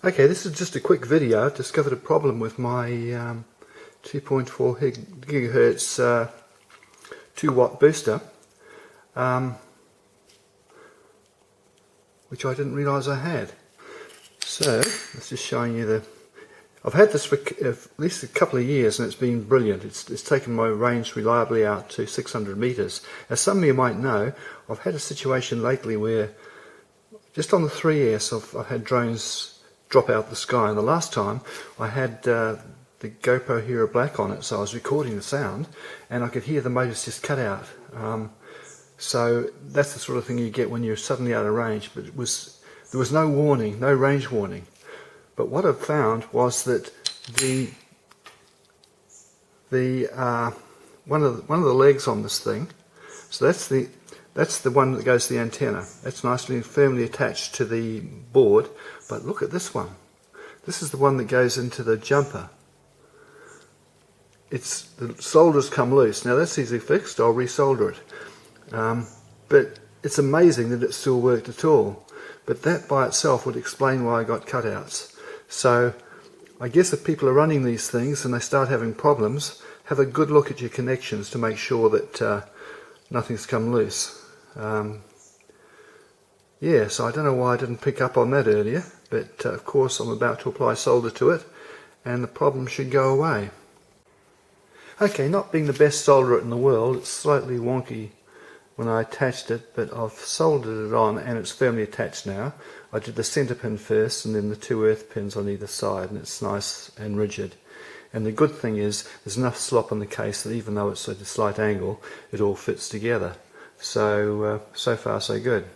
Okay, this is just a quick video. I've discovered a problem with my 2.4 gigahertz 2-watt booster, which I didn't realise I had. So, it's just showing you I've had this for at least a couple of years and it's been brilliant. It's taken my range reliably out to 600 meters. As some of you might know, I've had a situation lately where just on the 3S I've had drones drop out the sky, and the last time I had the GoPro Hero Black on it, so I was recording the sound and I could hear the motors just cut out. So that's the sort of thing you get when you're suddenly out of range, but there was no warning, no range warning. But what I found was that one of the legs on this thing, so that's the one that goes to the antenna. That's nicely and firmly attached to the board. But look at this one. This is the one that goes into the jumper. The solders come loose. Now that's easily fixed. I'll resolder it. But it's amazing that it still worked at all. But that by itself would explain why I got cutouts. So I guess if people are running these things and they start having problems, have a good look at your connections to make sure that nothing's come loose. Yeah, so I don't know why I didn't pick up on that earlier, but of course I'm about to apply solder to it and the problem should go away. Okay, not being the best solderer in the world, it's slightly wonky when I attached it, but I've soldered it on and it's firmly attached now. I did the centre pin first and then the 2 earth pins on either side, and it's nice and rigid. And the good thing is there's enough slop on the case that even though it's at a slight angle, it all fits together. So, so far so good.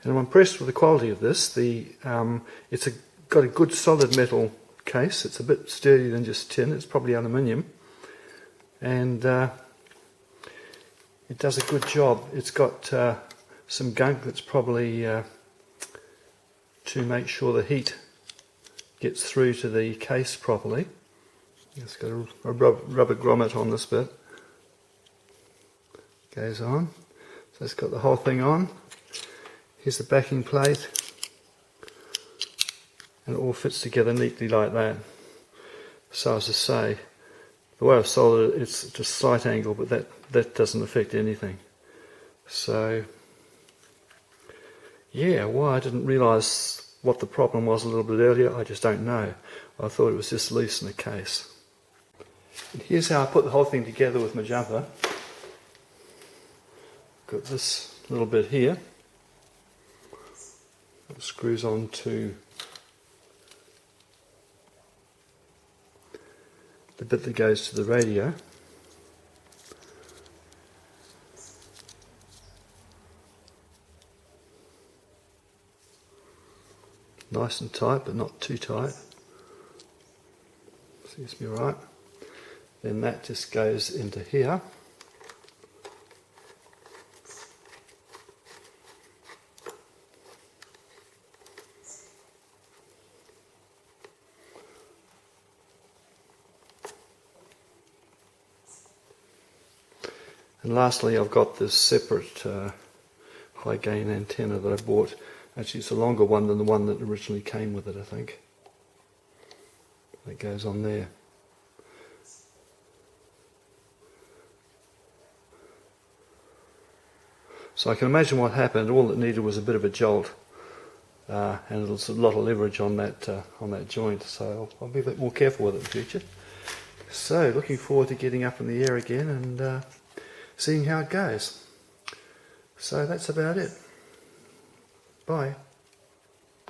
And I'm impressed with the quality of this. It's got a good solid metal case. It's a bit sturdier than just tin. It's probably aluminium. And it does a good job. It's got some gunk that's probably to make sure the heat gets through to the case properly. It's got a rubber grommet on this bit. Goes on. So it's got the whole thing on. Here's the backing plate. And it all fits together neatly like that. So as I say, the way I've soldered it, it's just a slight angle, but that doesn't affect anything. So yeah, why I didn't realise what the problem was a little bit earlier, I just don't know. I thought it was just loose in the case. And here's how I put the whole thing together with my jumper. Got this little bit here. It screws on to the bit that goes to the radio. Nice and tight, but not too tight. Seems to be right. Then that just goes into here. And lastly, I've got this separate high gain antenna that I bought. Actually, it's a longer one than the one that originally came with it, I think. That goes on there. So I can imagine what happened. All it needed was a bit of a jolt, and there's a lot of leverage on that joint. So I'll be a bit more careful with it in the future. So looking forward to getting up in the air again and seeing how it goes. So that's about it. Bye.